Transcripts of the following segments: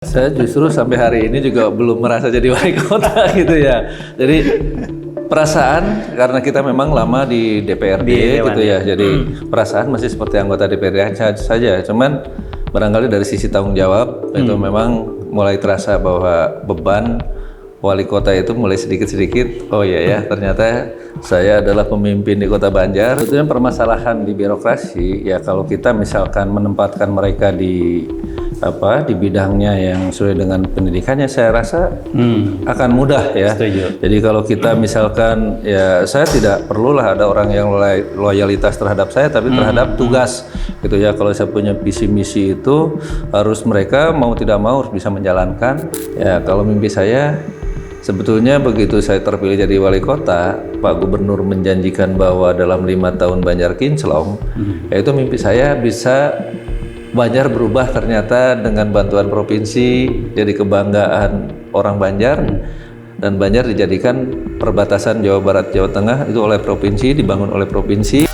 Saya justru sampai hari ini juga belum merasa jadi wali kota gitu ya. Jadi perasaan karena kita memang lama di DPRD gitu ya. Jadi perasaan masih seperti anggota DPRD saja. Cuman barangkali dari sisi tanggung jawab itu memang mulai terasa bahwa beban wali kota itu mulai sedikit-sedikit. Oh iya ya, ternyata saya adalah pemimpin di Kota Banjar. Sebetulnya permasalahan di birokrasi ya, kalau kita misalkan menempatkan mereka di bidangnya yang sesuai dengan pendidikannya, saya rasa akan mudah ya. Setuju. Jadi kalau kita misalkan ya, saya tidak perlulah ada orang yang loyalitas terhadap saya, tapi terhadap tugas gitu ya. Kalau saya punya visi misi itu harus mereka mau tidak mau harus bisa menjalankan. Ya kalau mimpi saya sebetulnya begitu saya terpilih jadi wali kota, Pak Gubernur menjanjikan bahwa dalam 5 tahun Banjar kinclong, yaitu mimpi saya bisa Banjar berubah ternyata dengan bantuan provinsi jadi kebanggaan orang Banjar, dan Banjar dijadikan perbatasan Jawa Barat Jawa Tengah itu oleh provinsi, dibangun oleh provinsi.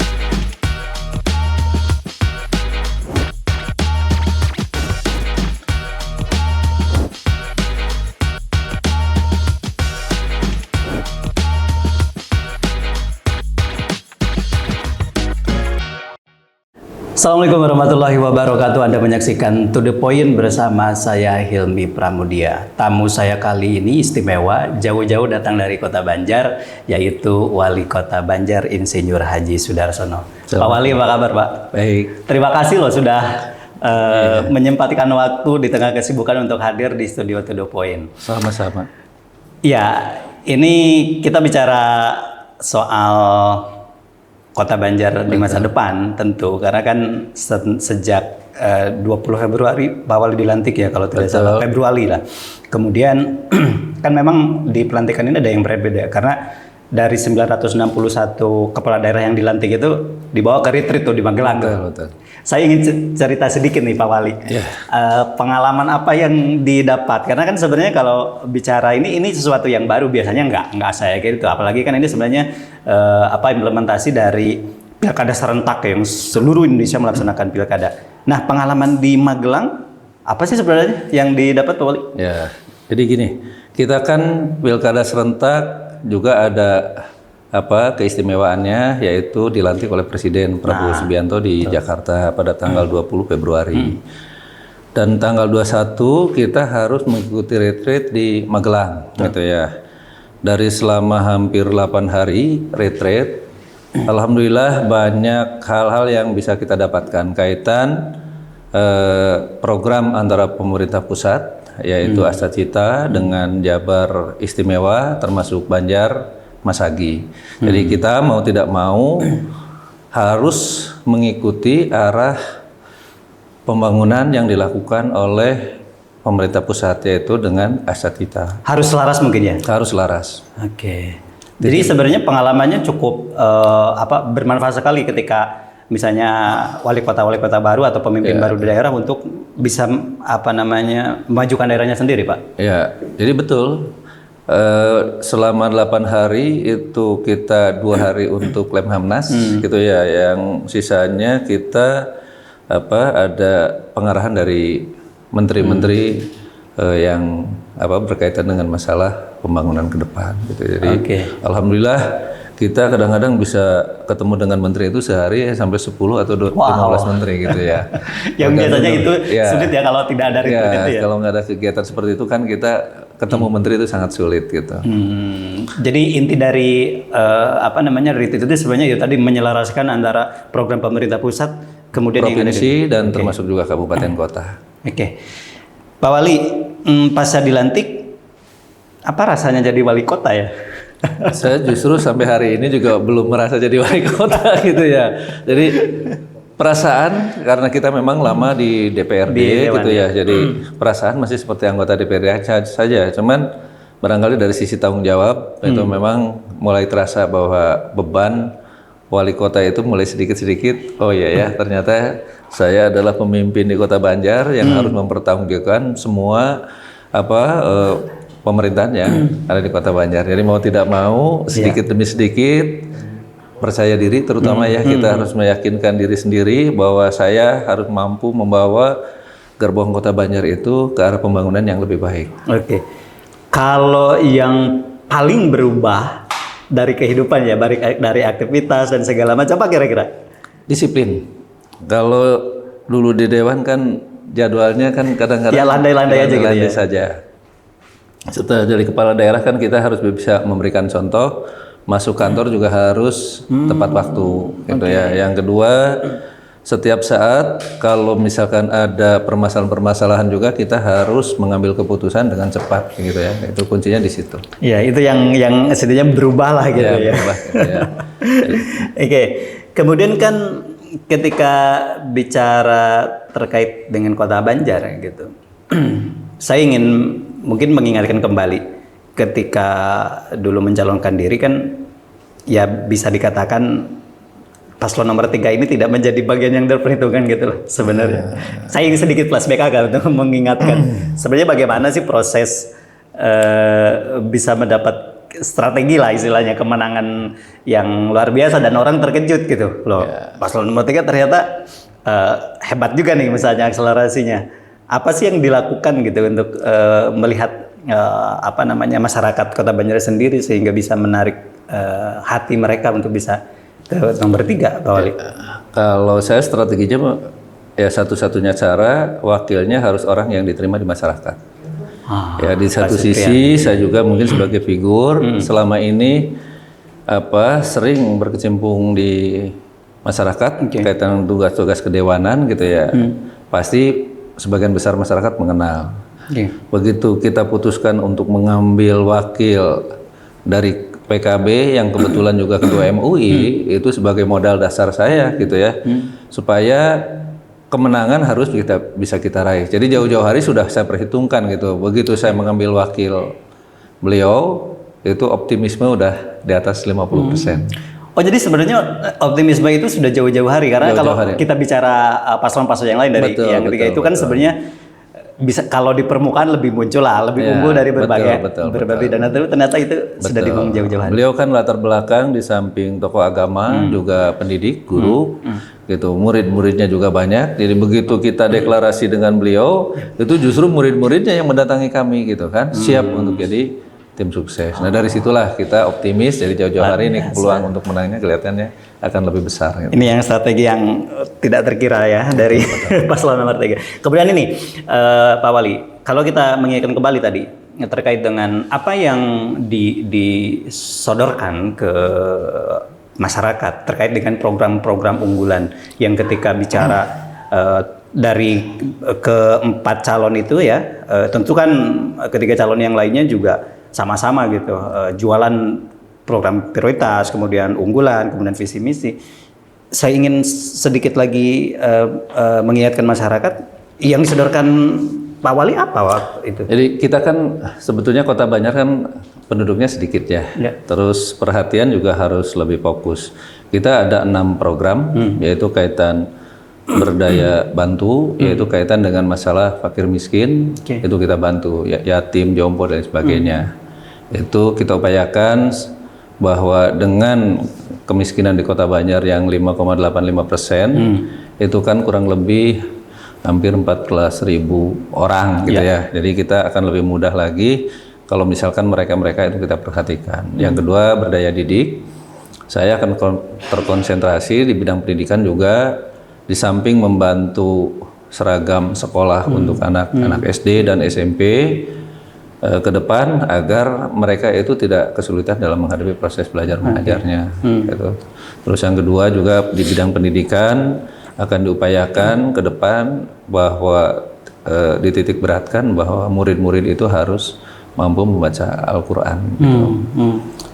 Assalamualaikum warahmatullahi wabarakatuh. Anda menyaksikan To The Point bersama saya Hilmi Pramudia. Tamu saya kali ini istimewa, jauh-jauh datang dari Kota Banjar, yaitu Wali Kota Banjar Insinyur Haji Sudarsono. Pak Wali, apa kabar Pak? Baik. Terima kasih loh sudah menyempatkan waktu di tengah kesibukan untuk hadir di studio To The Point. Sama-sama. Ya, ini kita bicara soal Kota Banjar di masa depan tentu, karena kan sejak 20 Februari Pak Wali dilantik ya, kalau tidak salah Februari lah. Kemudian kan memang di pelantikan ini ada yang berbeda, karena dari 961 kepala daerah yang dilantik itu dibawa ke retreat tuh di Magelang. Betul. Saya ingin cerita sedikit nih Pak Wali. Pengalaman apa yang didapat? Karena kan sebenarnya kalau bicara ini sesuatu yang baru, biasanya nggak saya kayak gitu. Apalagi kan ini sebenarnya implementasi dari pilkada serentak yang seluruh Indonesia melaksanakan pilkada. Nah, pengalaman di Magelang apa sih sebenarnya yang didapat Pak Wali? Ya, jadi gini, kita kan pilkada serentak juga ada keistimewaannya, yaitu dilantik oleh Presiden Prabowo Subianto di Jakarta pada tanggal 20 Februari. Dan tanggal 21 kita harus mengikuti retreat di Magelang gitu ya. Dari selama hampir 8 hari retreat, alhamdulillah banyak hal-hal yang bisa kita dapatkan kaitan program antara pemerintah pusat, yaitu Astacita dengan Jabar Istimewa termasuk Banjar Masagi. Jadi kita mau tidak mau harus mengikuti arah pembangunan yang dilakukan oleh pemerintah pusat, yaitu dengan Astacita. Harus selaras mungkin ya? Harus selaras. Oke. Jadi sebenarnya pengalamannya cukup bermanfaat sekali ketika misalnya wali kota baru atau pemimpin baru di daerah untuk bisa memajukan daerahnya sendiri, Pak. Ya, jadi betul. Selama 8 hari itu kita 2 hari untuk Lemhamnas gitu ya, yang sisanya kita ada pengarahan dari menteri-menteri yang berkaitan dengan masalah pembangunan ke depan gitu. Jadi alhamdulillah kita kadang-kadang bisa ketemu dengan menteri itu sehari sampai 10 atau 15 menteri gitu ya. Yang biasanya itu sulit ya kalau tidak ada retreat itu ya. Kalau nggak ada kegiatan seperti itu kan kita ketemu menteri itu sangat sulit gitu. Jadi inti dari retreat itu sebenarnya ya tadi menyelaraskan antara program pemerintah pusat kemudian provinsi dan termasuk juga kabupaten kota. Oke. Pak Wali, pas saya dilantik apa rasanya jadi wali kota ya? Saya justru sampai hari ini juga belum merasa jadi wali kota gitu ya. Jadi perasaan karena kita memang lama di DPRD gitu ya. Jadi perasaan masih seperti anggota DPRD saja. Cuman barangkali dari sisi tanggung jawab itu memang mulai terasa bahwa beban wali kota itu mulai sedikit-sedikit. Oh iya ya, ternyata saya adalah pemimpin di Kota Banjar yang harus mempertanggungjawabkan semua pemerintahan yang ada di Kota Banjar. Jadi mau tidak mau sedikit demi sedikit percaya diri, terutama kita harus meyakinkan diri sendiri bahwa saya harus mampu membawa gerbong Kota Banjar itu ke arah pembangunan yang lebih baik. Oke. Kalau yang paling berubah dari kehidupan ya, dari aktivitas dan segala macam apa kira-kira? Disiplin. Kalau dulu di Dewan kan jadwalnya kan kadang-kadang Ya landai-landai aja gitu ya. saja. Setelah jadi kepala daerah kan kita harus bisa memberikan contoh, masuk kantor juga harus tepat waktu gitu ya. Yang kedua, setiap saat kalau misalkan ada permasalahan-permasalahan juga kita harus mengambil keputusan dengan cepat gitu ya. Itu kuncinya di situ. Ya, itu yang setidaknya berubah lah gitu ya. Berubah, gitu ya. Oke. Kemudian kan ketika bicara terkait dengan Kota Banjar gitu. Saya ingin mungkin mengingatkan kembali ketika dulu mencalonkan diri kan ya bisa dikatakan paslon nomor 3 ini tidak menjadi bagian yang terperhitungkan gitu loh sebenarnya. Saya ingin sedikit flashback agak untuk mengingatkan sebenarnya bagaimana sih proses bisa mendapat strategi lah istilahnya kemenangan yang luar biasa dan orang terkejut gitu loh. Paslon nomor 3 ternyata hebat juga nih misalnya akselerasinya. Apa sih yang dilakukan gitu untuk melihat masyarakat Kota Banjar sendiri sehingga bisa menarik hati mereka untuk bisa ke nomor 3, Pak Wali? Kalau saya strateginya ya satu-satunya cara wakilnya harus orang yang diterima di masyarakat. Ya di satu sisi saya juga mungkin sebagai figur selama ini sering berkecimpung di masyarakat kaitan tugas-tugas kedewanan gitu ya. Pasti sebagian besar masyarakat mengenal. Begitu kita putuskan untuk mengambil wakil dari PKB yang kebetulan juga ketua MUI itu sebagai modal dasar saya gitu ya supaya kemenangan harus bisa kita raih. Jadi jauh-jauh hari sudah saya perhitungkan gitu. Begitu saya mengambil wakil beliau itu optimisme udah di atas 50%. Oh jadi sebenarnya optimisme itu sudah jauh-jauh hari karena kalau kita bicara paslon-paslon yang lain dari yang ketiga itu kan sebenarnya bisa kalau di permukaan lebih muncul lah, lebih unggul dari berbagai dan ternyata itu sudah dibangun jauh-jauh hari. Beliau kan latar belakang di samping tokoh agama juga pendidik, guru, gitu. Murid-muridnya juga banyak. Jadi begitu kita deklarasi dengan beliau, itu justru murid-muridnya yang mendatangi kami gitu kan, siap untuk jadi tim sukses. Nah dari situlah kita optimis dari jauh-jauh hari ini peluang untuk menangnya kelihatannya akan lebih besar. Gitu. Ini yang strategi yang tidak terkira ya dari paslon nomor 3. Kemudian ini Pak Wali, kalau kita mengingatkan kembali tadi terkait dengan apa yang disodorkan ke masyarakat terkait dengan program-program unggulan yang ketika bicara dari keempat calon itu ya, tentu kan ketiga calon yang lainnya juga sama-sama gitu, jualan program prioritas, kemudian unggulan, kemudian visi misi. Saya ingin sedikit lagi mengingatkan masyarakat yang disodorkan Pak Wali apa waktu itu? Jadi kita kan sebetulnya Kota Banjar kan penduduknya sedikit ya. Terus perhatian juga harus lebih fokus. Kita ada 6 program yaitu kaitan berdaya bantu, yaitu kaitan dengan masalah fakir miskin, itu kita bantu, yatim, jompo dan sebagainya. Itu kita upayakan bahwa dengan kemiskinan di Kota Banjar yang 5,85%, itu kan kurang lebih hampir 14.000 orang gitu ya. Jadi kita akan lebih mudah lagi kalau misalkan mereka-mereka itu kita perhatikan. Yang kedua berdaya didik, saya akan terkonsentrasi di bidang pendidikan juga, di samping membantu seragam sekolah untuk anak-anak SD dan SMP ke depan agar mereka itu tidak kesulitan dalam menghadapi proses belajar mengajarnya. Gitu. Terus yang kedua juga di bidang pendidikan akan diupayakan ke depan bahwa dititik beratkan bahwa murid-murid itu harus mampu membaca Al-Quran. Gitu.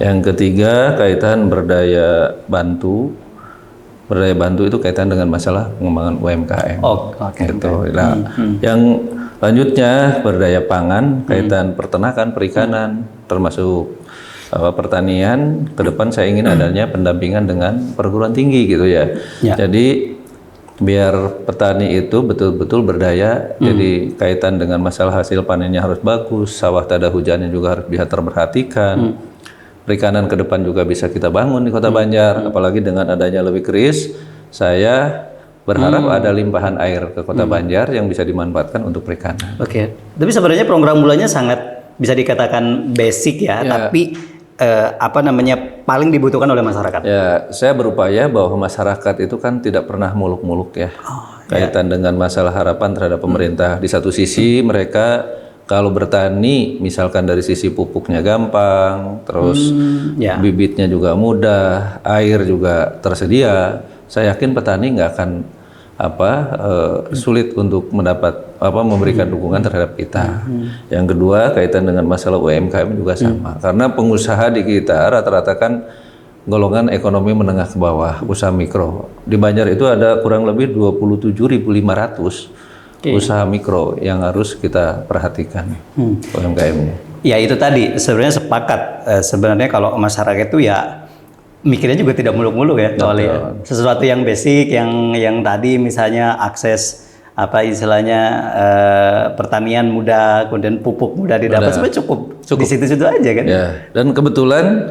Yang ketiga kaitan berdaya bantu. Berdaya bantu itu kaitan dengan masalah pengembangan UMKM. Gitu. Nah, yang lanjutnya berdaya pangan, kaitan peternakan, perikanan, termasuk pertanian. Ke depan saya ingin adanya pendampingan dengan perguruan tinggi gitu ya. Jadi biar petani itu betul-betul berdaya. Jadi kaitan dengan masalah hasil panennya harus bagus, sawah tak ada hujannya juga harus bisa terperhatikan. Perikanan ke depan juga bisa kita bangun di Kota Banjar, apalagi dengan adanya lebih keris. Saya berharap ada limpahan air ke Kota Banjar yang bisa dimanfaatkan untuk perikanan. Oke. Tapi sebenarnya program bulannya sangat bisa dikatakan basic ya, tapi paling dibutuhkan oleh masyarakat. Ya, saya berupaya bahwa masyarakat itu kan tidak pernah muluk-muluk ya, kaitan dengan masalah harapan terhadap pemerintah. Di satu sisi mereka kalau bertani, misalkan dari sisi pupuknya gampang, terus bibitnya juga mudah, air juga tersedia. Saya yakin petani nggak akan sulit untuk memberikan dukungan terhadap kita. Yang kedua kaitan dengan masalah UMKM juga sama, karena pengusaha di kita rata-rata kan golongan ekonomi menengah ke bawah, usaha mikro. Di Banjar itu ada kurang lebih 27.500 usaha mikro yang harus kita perhatikan UMKM-nya. Ya itu tadi sebenarnya sepakat. Sebenarnya kalau masyarakat itu ya mikirnya juga tidak muluk-muluk ya, soalnya sesuatu yang basic, yang tadi misalnya akses pertanian mudah, kemudian pupuk mudah didapat, sebenarnya cukup di situ-situ aja kan. Ya, dan kebetulan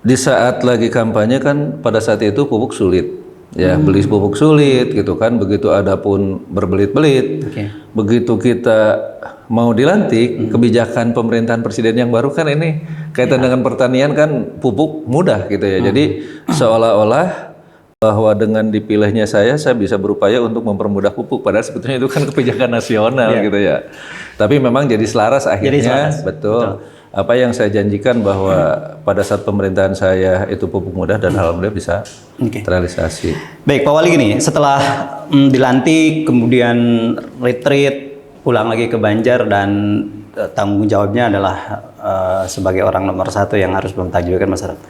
di saat lagi kampanye kan pada saat itu pupuk sulit. Ya, beli pupuk sulit gitu kan, begitu ada pun berbelit-belit. Begitu kita mau dilantik, kebijakan pemerintahan presiden yang baru kan ini kaitan dengan pertanian kan pupuk mudah gitu ya. Jadi seolah-olah bahwa dengan dipilihnya saya bisa berupaya untuk mempermudah pupuk, padahal sebetulnya itu kan kebijakan nasional gitu ya. Tapi memang jadi selaras akhirnya, betul. Apa yang saya janjikan bahwa pada saat pemerintahan saya itu pupuk mudah dan alhamdulillah bisa terrealisasi. Baik Pak Wali, gini, setelah dilantik kemudian retreat pulang lagi ke Banjar dan tanggung jawabnya adalah sebagai orang nomor 1 yang harus mempertanggungjawabkan masyarakat.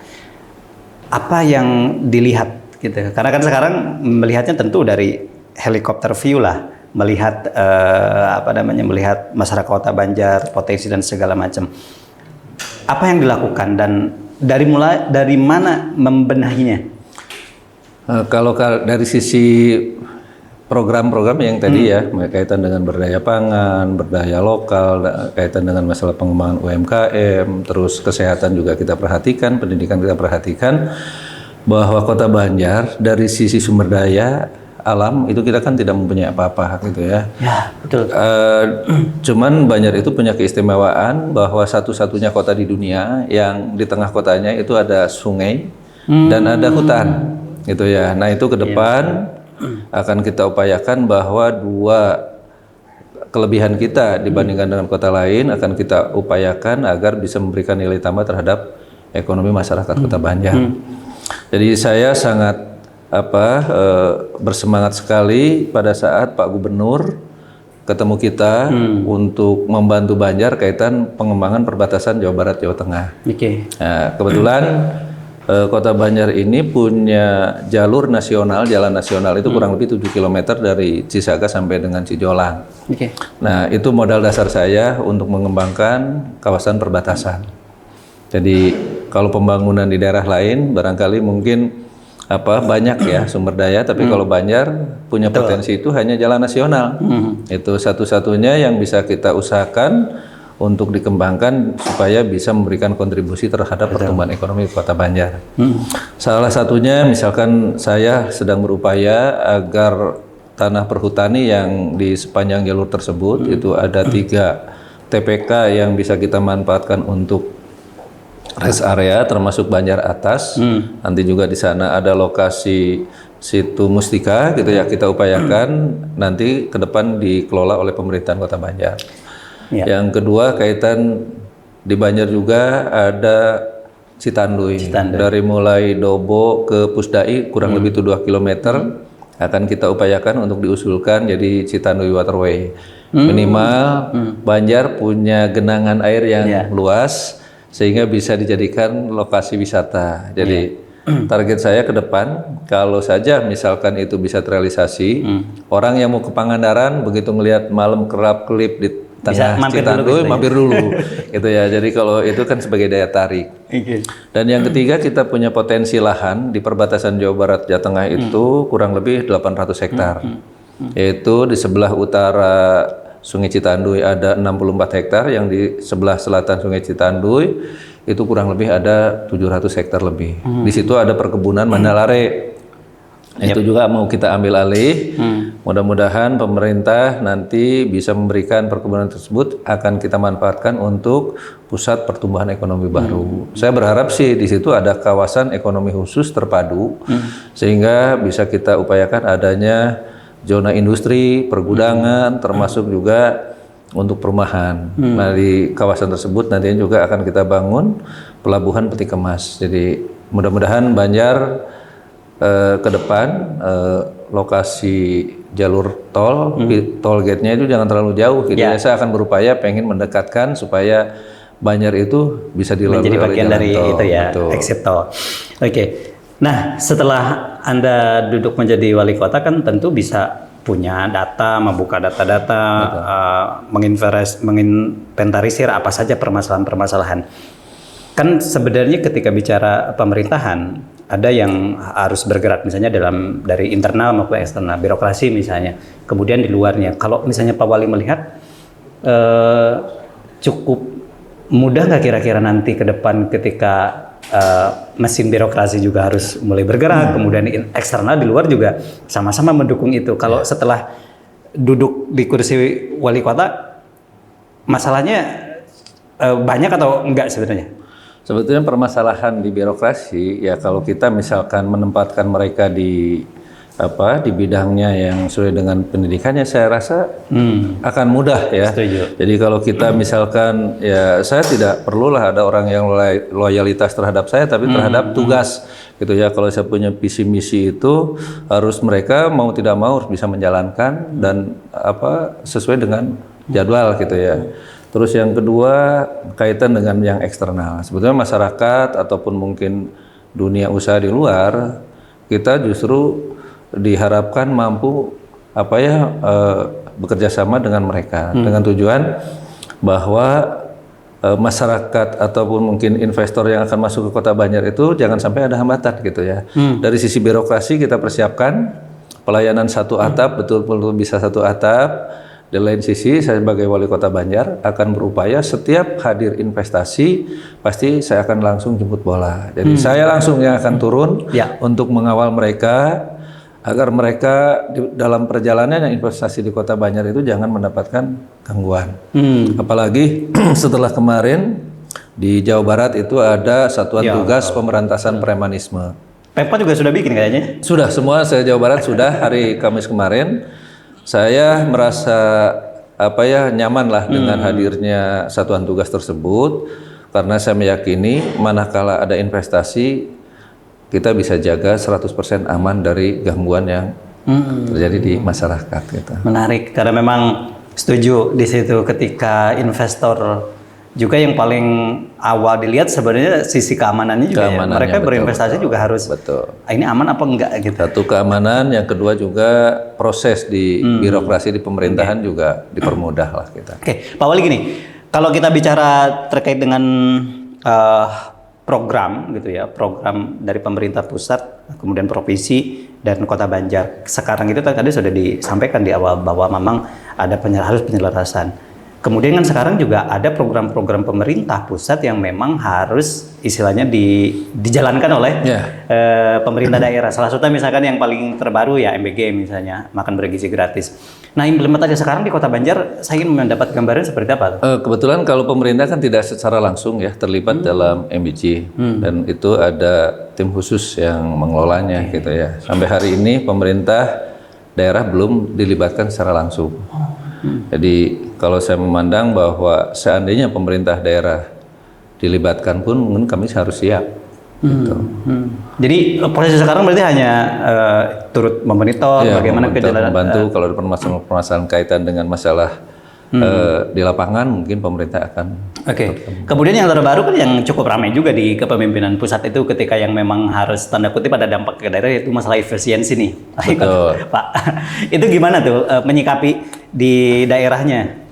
Apa yang dilihat gitu? Karena kan sekarang melihatnya tentu dari helikopter view lah, melihat melihat masyarakat Kota Banjar, potensi dan segala macam. Apa yang dilakukan dan dari mana membenahinya? Kalau dari sisi program-program yang tadi ya, kaitan dengan berdaya pangan, berdaya lokal, kaitan dengan masalah pengembangan UMKM, terus kesehatan juga kita perhatikan, pendidikan kita perhatikan, bahwa Kota Banjar dari sisi sumber daya alam itu kita kan tidak mempunyai apa-apa gitu ya. Ya, betul. Cuman Banjar itu punya keistimewaan bahwa satu-satunya kota di dunia yang di tengah kotanya itu ada sungai dan ada hutan gitu ya. Nah, itu ke depan akan kita upayakan bahwa 2 kelebihan kita dibandingkan dengan kota lain akan kita upayakan agar bisa memberikan nilai tambah terhadap ekonomi masyarakat Kota Banjar. Jadi saya sangat bersemangat sekali pada saat Pak Gubernur ketemu kita untuk membantu Banjar kaitan pengembangan perbatasan Jawa Barat Jawa Tengah. Nah, kebetulan Kota Banjar ini punya jalur nasional, jalan nasional itu kurang lebih 7 km dari Cisaga sampai dengan Cijolang. Nah, itu modal dasar saya untuk mengembangkan kawasan perbatasan. Jadi kalau pembangunan di daerah lain barangkali mungkin banyak ya sumber daya, tapi kalau Banjar punya potensi itu hanya jalan nasional. Itu satu-satunya yang bisa kita usahakan untuk dikembangkan supaya bisa memberikan kontribusi terhadap pertumbuhan ekonomi Kota Banjar. Salah satunya misalkan saya sedang berupaya agar tanah perhutani yang di sepanjang jalur tersebut itu ada 3 TPK yang bisa kita manfaatkan untuk rest area termasuk Banjar Atas. Nanti juga di sana ada lokasi situ Mustika gitu ya, kita upayakan nanti ke depan dikelola oleh pemerintahan Kota Banjar. Yang kedua kaitan di Banjar juga ada Citanduy. Dari mulai Dobo ke Pusdai kurang lebih itu 2 km akan kita upayakan untuk diusulkan jadi Citanduy Waterway. Minimal Banjar punya genangan air yang luas sehingga bisa dijadikan lokasi wisata. Jadi target saya ke depan kalau saja misalkan itu bisa terrealisasi, orang yang mau ke Pangandaran begitu ngelihat malam kerap-kelip di tengah Citanduy mampir dulu gitu ya. Jadi kalau itu kan sebagai daya tarik. Dan yang ketiga kita punya potensi lahan di perbatasan Jawa Barat Jawa Tengah itu kurang lebih 800 hektar. Yaitu di sebelah utara Sungai Citanduy ada 64 hektar, yang di sebelah selatan Sungai Citanduy itu kurang lebih ada 700 hektar lebih. Di situ ada perkebunan Mandalare. Itu juga mau kita ambil alih. Mudah-mudahan pemerintah nanti bisa memberikan perkebunan tersebut akan kita manfaatkan untuk pusat pertumbuhan ekonomi baru. Saya berharap sih di situ ada kawasan ekonomi khusus terpadu sehingga bisa kita upayakan adanya zona industri, pergudangan, termasuk juga untuk perumahan. Nah, di kawasan tersebut nantinya juga akan kita bangun pelabuhan peti kemas. Jadi mudah-mudahan Banjar ke depan lokasi jalur tol, tol gate-nya itu jangan terlalu jauh gitu ya. Saya akan berupaya pengen mendekatkan supaya Banjar itu bisa dilalui menjadi bagian dari tol. itu ya, Betul. exit tol. Oke. Nah, setelah Anda duduk menjadi wali kota kan tentu bisa punya data, membuka data-data, menginventarisir apa saja permasalahan-permasalahan. Kan sebenarnya ketika bicara pemerintahan ada yang harus bergerak misalnya dari internal maupun eksternal, birokrasi misalnya. Kemudian di luarnya, kalau misalnya Pak Wali melihat cukup mudah nggak kira-kira nanti ke depan ketika mesin birokrasi juga harus mulai bergerak, kemudian eksternal di luar juga sama-sama mendukung itu. Kalau setelah duduk di kursi wali kota, masalahnya banyak atau enggak sebenarnya? Sebetulnya permasalahan di birokrasi ya kalau kita misalkan menempatkan mereka di bidangnya yang sesuai dengan pendidikannya, saya rasa akan mudah ya. Setuju. Jadi kalau kita misalkan ya saya tidak perlulah ada orang yang loyalitas terhadap saya, tapi terhadap tugas gitu ya. Kalau saya punya visi misi itu harus mereka mau tidak mau harus bisa menjalankan dan sesuai dengan jadwal gitu ya. Terus yang kedua kaitan dengan yang eksternal. Sebetulnya masyarakat ataupun mungkin dunia usaha di luar kita justru diharapkan mampu bekerja sama dengan mereka dengan tujuan bahwa masyarakat ataupun mungkin investor yang akan masuk ke Kota Banjar itu jangan sampai ada hambatan gitu ya. Dari sisi birokrasi kita persiapkan pelayanan satu atap betul-betul bisa satu atap. Di lain sisi saya sebagai wali kota Banjar akan berupaya setiap hadir investasi pasti saya akan langsung jemput bola. Jadi saya langsung yang akan turun untuk mengawal mereka agar mereka dalam perjalanan investasi di Kota Banjar itu jangan mendapatkan gangguan. Apalagi setelah kemarin di Jawa Barat itu ada Satuan Tugas Pemberantasan Premanisme. Pemkot juga sudah bikin kayaknya? Sudah, semua Jawa Barat sudah hari Kamis kemarin. Saya merasa nyaman lah dengan hadirnya satuan tugas tersebut karena saya meyakini manakala ada investasi kita bisa jaga 100% aman dari gangguan yang terjadi di masyarakat gitu. Menarik karena memang setuju di situ ketika investor juga yang paling awal dilihat sebenarnya sisi keamanannya juga ya. Mereka berinvestasi juga harus ini aman apa enggak gitu. Satu keamanan, yang kedua juga proses di birokrasi di pemerintahan juga dipermudah lah kita. Oke, Pak Wali gini, kalau kita bicara terkait dengan program gitu ya, program dari pemerintah pusat, kemudian provinsi dan Kota Banjar. Sekarang itu tadi sudah disampaikan di awal bahwa memang ada harus penyelarasan. Kemudian kan sekarang juga ada program-program pemerintah pusat yang memang harus istilahnya dijalankan oleh pemerintah daerah. Salah satunya misalkan yang paling terbaru ya MBG misalnya, makan bergizi gratis. Nah implementasi sekarang di Kota Banjar, saya ingin mendapat gambaran seperti apa? Kebetulan kalau pemerintah kan tidak secara langsung ya terlibat dalam MBG dan itu ada tim khusus yang mengelolanya gitu ya. Sampai hari ini pemerintah daerah belum dilibatkan secara langsung. Jadi kalau saya memandang bahwa seandainya pemerintah daerah dilibatkan pun mungkin kami harus siap. Gitu. Jadi proses sekarang berarti hanya turut memonitor bagaimana kejelasan membantu kalau ada permasalahan kaitan dengan masalah di lapangan mungkin pemerintah akan. Kemudian yang terbaru kan yang cukup ramai juga di kepemimpinan pusat itu ketika yang memang harus tanda kutip ada dampak ke daerah itu masalah efisiensi nih. Betul. Pak, itu gimana tuh menyikapi di daerahnya?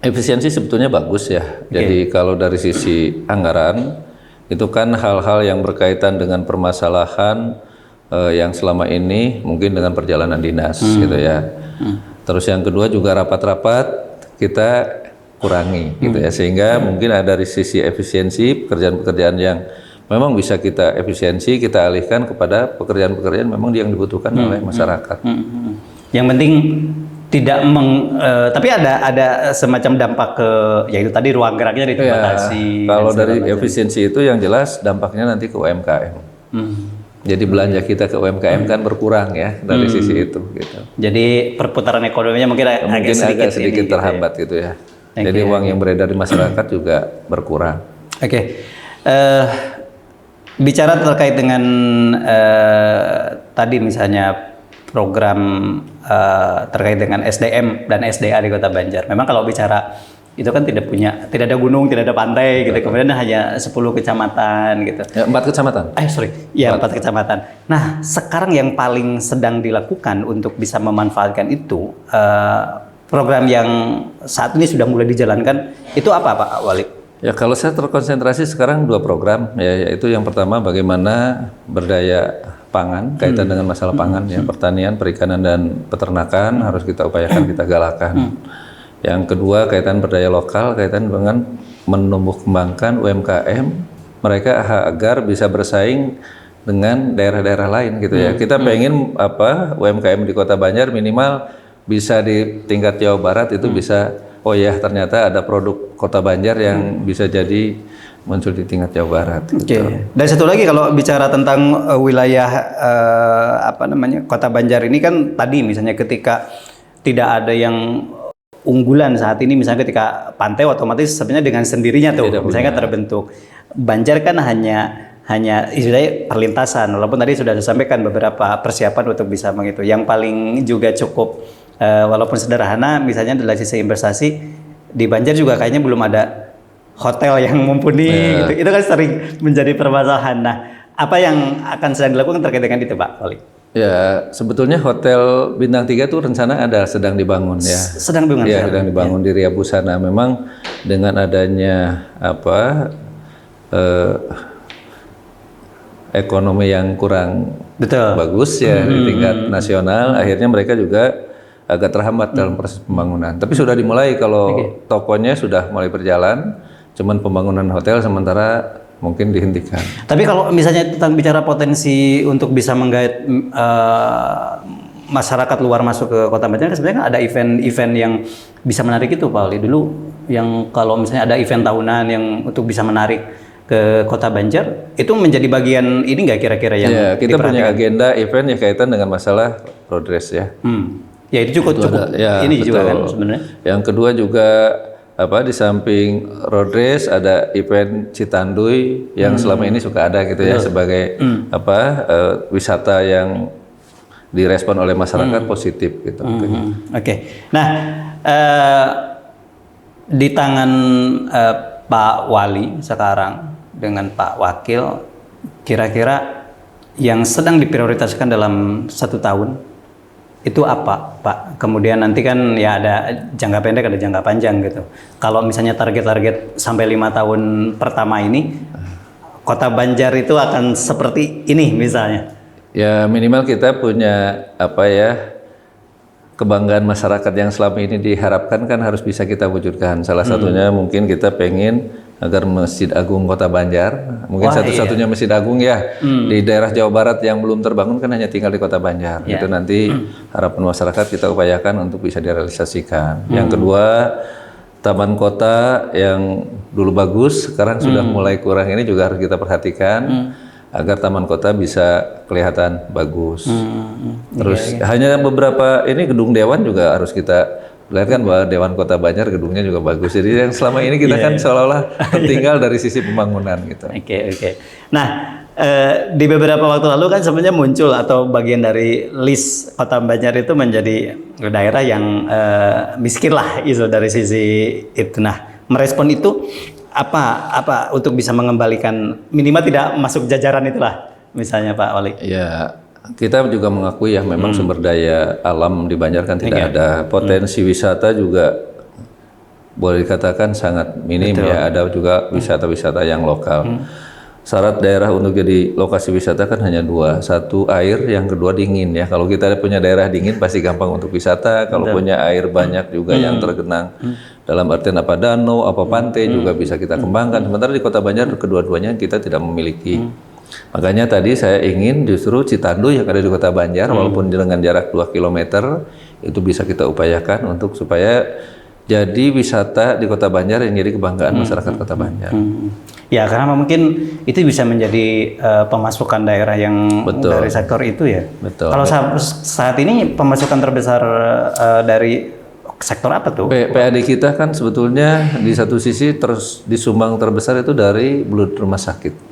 Efisiensi sebetulnya bagus ya. Jadi kalau dari sisi anggaran itu kan hal-hal yang berkaitan dengan permasalahan yang selama ini mungkin dengan perjalanan dinas gitu ya. Terus yang kedua juga rapat-rapat kita kurangi gitu ya, sehingga mungkin ada dari sisi efisiensi pekerjaan-pekerjaan yang memang bisa kita efisiensi, kita alihkan kepada pekerjaan-pekerjaan memang yang dibutuhkan oleh masyarakat. Yang penting tidak tapi ada semacam dampak ke yaitu tadi ruang geraknya dibatasi. Kalau dari efisiensi itu yang jelas dampaknya nanti ke UMKM. Jadi belanja kita ke UMKM kan berkurang ya dari sisi itu. Gitu. Jadi perputaran ekonominya mungkin agak sedikit terhambat gitu ya. Jadi uang yang beredar di masyarakat juga berkurang. Oke. Bicara terkait dengan tadi misalnya program terkait dengan SDM dan SDA di Kota Banjar. Memang kalau bicara itu kan tidak ada gunung, tidak ada pantai gitu. Kemudian hanya 10 kecamatan gitu. Ya, 4 kecamatan. Ya 4 kecamatan. Nah, sekarang yang paling sedang dilakukan untuk bisa memanfaatkan itu program yang saat ini sudah mulai dijalankan itu apa Pak Wali? Ya kalau saya terkonsentrasi sekarang 2 program ya, yaitu yang pertama bagaimana berdaya pangan kaitan dengan masalah pangan ya, pertanian, perikanan dan peternakan harus kita upayakan, kita galakan. Yang kedua kaitan berdaya lokal kaitan dengan menumbuh kembangkan UMKM mereka agar bisa bersaing dengan daerah-daerah lain gitu ya. Kita pengen UMKM di Kota Banjar minimal bisa di tingkat Jawa Barat itu bisa oh ya ternyata ada produk Kota Banjar yang bisa jadi muncul di tingkat Jawa Barat. Gitu. Dan satu lagi kalau bicara tentang wilayah Kota Banjar ini kan tadi misalnya ketika tidak ada yang unggulan saat ini misalnya ketika pantai otomatis sebenarnya dengan sendirinya tuh misalnya terbentuk. Banjar kan hanya istilahnya perlintasan walaupun tadi sudah disampaikan beberapa persiapan untuk bisa mengitu. Yang paling juga cukup walaupun sederhana misalnya dari sisi investasi di Banjar juga kayaknya belum ada hotel yang mumpuni gitu. Itu kan sering menjadi permasalahan. Nah, apa yang akan sedang dilakukan terkait dengan itu Pak Wali? Ya, sebetulnya hotel bintang 3 itu rencana sedang dibangun ya. Sedang dibangun. Ya, sedang dibangun di Ria Busana. Memang dengan adanya ekonomi yang kurang bagus ya di tingkat nasional, akhirnya mereka juga agak terhambat dalam proses pembangunan. Tapi sudah dimulai kalau tokonya sudah mulai berjalan, cuman pembangunan hotel sementara mungkin dihentikan. Tapi kalau misalnya tentang bicara potensi untuk bisa menggait masyarakat luar masuk ke Kota Banjar, sebenarnya ada event-event yang bisa menarik itu Pak Ali. Dulu yang kalau misalnya ada event tahunan yang untuk bisa menarik ke Kota Banjar, itu menjadi bagian ini nggak kira-kira yang kita punya agenda event yang kaitan dengan masalah road race ya. Ya itu cukup ini betul. Juga kan sebenarnya. Yang kedua juga di samping road race ada event Citanduy yang selama ini suka ada gitu ya sebagai wisata yang direspon oleh masyarakat positif gitu. Oke. Nah, di tangan Pak Wali sekarang dengan Pak Wakil kira-kira yang sedang diprioritaskan dalam 1 tahun itu apa Pak? Kemudian nanti kan ya ada jangka pendek, ada jangka panjang gitu. Kalau misalnya target-target sampai 5 tahun pertama ini, Kota Banjar itu akan seperti ini misalnya? Ya minimal kita punya kebanggaan masyarakat yang selama ini diharapkan kan harus bisa kita wujudkan. Salah satunya mungkin kita pengen agar Masjid Agung Kota Banjar, mungkin satu-satunya Masjid Agung ya di daerah Jawa Barat yang belum terbangun kan hanya tinggal di Kota Banjar. Itu nanti harapan masyarakat kita upayakan untuk bisa direalisasikan. Yang kedua, taman kota yang dulu bagus, sekarang sudah mulai kurang, ini juga harus kita perhatikan agar taman kota bisa kelihatan bagus. Terus hanya beberapa ini gedung dewan juga harus kita lihat kan bahwa Dewan Kota Banjar gedungnya juga bagus. Jadi yang selama ini kita kan seolah-olah tertinggal dari sisi pembangunan gitu. Oke. Nah, di beberapa waktu lalu kan sebenarnya muncul atau bagian dari list Kota Banjar itu menjadi daerah yang miskin lah itu dari sisi itu. Nah, merespon itu apa untuk bisa mengembalikan minimal tidak masuk jajaran itulah misalnya Pak Wali. Ya. Kita juga mengakui ya memang sumber daya alam di Banjar kan tidak ada. Potensi wisata juga boleh dikatakan sangat minim ya. Ada juga wisata-wisata yang lokal. Syarat daerah untuk jadi lokasi wisata kan hanya 2. Satu air, yang kedua dingin ya. Kalau kita punya daerah dingin pasti gampang untuk wisata. Kalau punya air banyak juga yang tergenang Dalam artian apa danau, apa pantai juga bisa kita kembangkan. Sementara di Kota Banjar kedua-duanya kita tidak memiliki. Makanya tadi saya ingin justru Citandu yang ada di Kota Banjar, walaupun dengan jarak 2 km, itu bisa kita upayakan untuk supaya jadi wisata di Kota Banjar yang jadi kebanggaan masyarakat Kota Banjar. Ya, karena mungkin itu bisa menjadi pemasukan daerah yang dari sektor itu ya. Betul. Kalau saat ini pemasukan terbesar dari sektor apa tuh? PAD kita kan sebetulnya di satu sisi terus disumbang terbesar itu dari belut rumah sakit.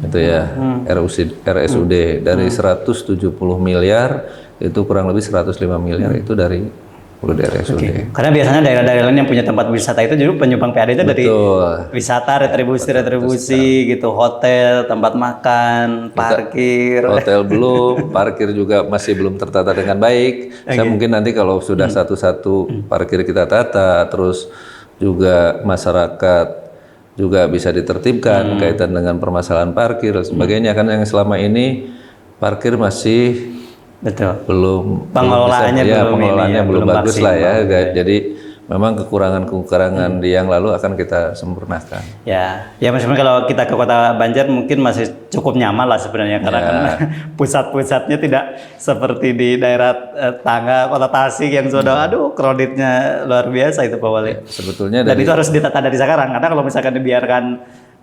Itu ya, RSUD dari 170 miliar itu kurang lebih 105 miliar itu dari belut RSUD. Karena biasanya daerah-daerah lain yang punya tempat wisata itu juga penyumbang PAD itu dari wisata, retribusi gitu, hotel, tempat makan, parkir. Hotel belum, parkir juga masih belum tertata dengan baik. Saya mungkin nanti kalau sudah satu-satu parkir kita tata, terus juga masyarakat juga bisa ditertibkan kaitan dengan permasalahan parkir dan sebagainya. Kan yang selama ini parkir masih belum pengelolaannya belum bagus lah ya. Jadi memang kekurangan di yang lalu akan kita sempurnakan. Ya meskipun kalau kita ke Kota Banjar mungkin masih cukup nyaman lah sebenarnya karena kan pusat-pusatnya tidak seperti di daerah tangga Kota Tasik yang sudah crowdednya luar biasa itu Pak Wali. Sebetulnya dan itu harus ditata dari sekarang karena kalau misalkan dibiarkan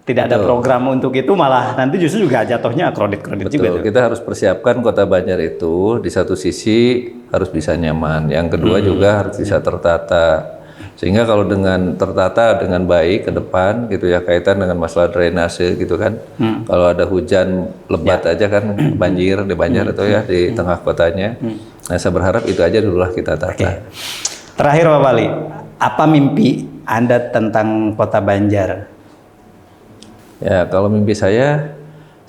tidak ada program untuk itu malah nanti justru juga jatuhnya kredit juga. Kita harus persiapkan Kota Banjar itu di satu sisi harus bisa nyaman, yang kedua juga harus bisa tertata. Sehingga kalau dengan tertata dengan baik ke depan gitu ya kaitan dengan masalah drainase gitu kan. Kalau ada hujan lebat aja kan banjir di Banjar itu ya di tengah kotanya. Nah, saya berharap itu aja dululah kita tata. Terakhir Pak Wali, apa mimpi Anda tentang Kota Banjar? Ya, kalau mimpi saya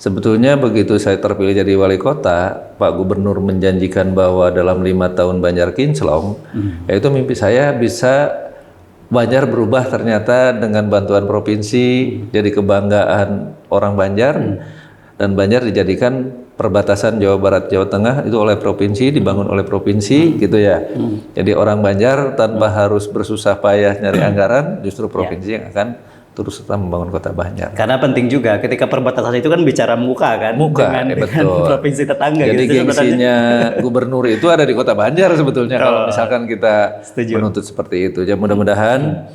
sebetulnya begitu saya terpilih jadi wali kota, Pak Gubernur menjanjikan bahwa dalam 5 tahun Banjar kinclong, yaitu mimpi saya bisa Banjar berubah ternyata dengan bantuan provinsi jadi kebanggaan orang Banjar dan Banjar dijadikan perbatasan Jawa Barat Jawa Tengah itu oleh provinsi dibangun oleh provinsi gitu ya. Jadi orang Banjar tanpa harus bersusah payah nyari anggaran justru provinsi yang akan terus serta membangun Kota Banjar. Karena penting juga ketika perbatasan itu kan bicara muka kan dengan provinsi tetangga. Jadi gitu, gengsinya gubernur itu ada di Kota Banjar sebetulnya kalau misalkan kita menuntut seperti itu. Ya mudah-mudahan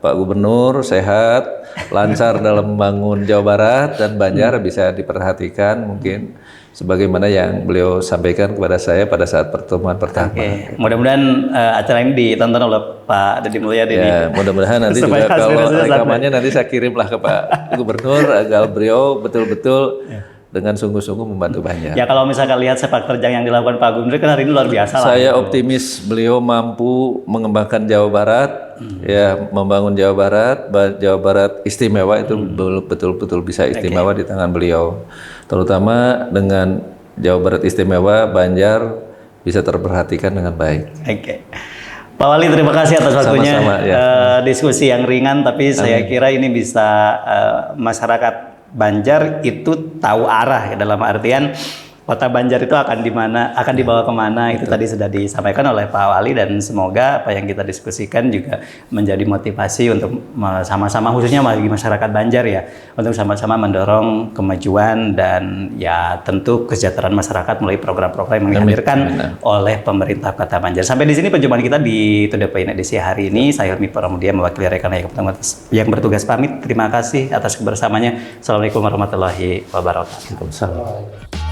Pak Gubernur sehat, lancar dalam membangun Jawa Barat dan Banjar bisa diperhatikan mungkin sebagaimana yang beliau sampaikan kepada saya pada saat pertemuan pertama. Mudah-mudahan acara ini ditonton oleh Pak Deddy Mulyadi. Ya, mudah-mudahan nanti juga kalau rekamannya nanti saya kirimlah ke Pak Gubernur agar beliau betul-betul dengan sungguh-sungguh membantu Banjar. Ya kalau misalkan lihat sepak terjang yang dilakukan Pak Gubernur kan hari ini luar biasa lah. Saya optimis beliau mampu mengembangkan Jawa Barat, ya membangun Jawa Barat istimewa itu betul-betul bisa istimewa di tangan beliau. Terutama dengan Jawa Barat istimewa, Banjar bisa terperhatikan dengan baik. Pak Wali terima kasih atas waktunya. Diskusi yang ringan tapi saya kira ini bisa masyarakat Banjar itu tahu arah ya, dalam artian Kota Banjar itu akan di mana, akan dibawa kemana itu tadi sudah disampaikan oleh Pak Wali dan semoga apa yang kita diskusikan juga menjadi motivasi untuk sama-sama khususnya bagi masyarakat Banjar ya untuk sama-sama mendorong kemajuan dan ya tentu kesejahteraan masyarakat melalui program-program yang dihadirkan oleh pemerintah Kota Banjar. Sampai di sini perjumpaan kita di To The Point edisi hari ini. Saya Hilmi Pramudia mewakili rekan yang bertugas pamit. Terima kasih atas kebersamaannya. Assalamualaikum warahmatullahi wabarakatuh.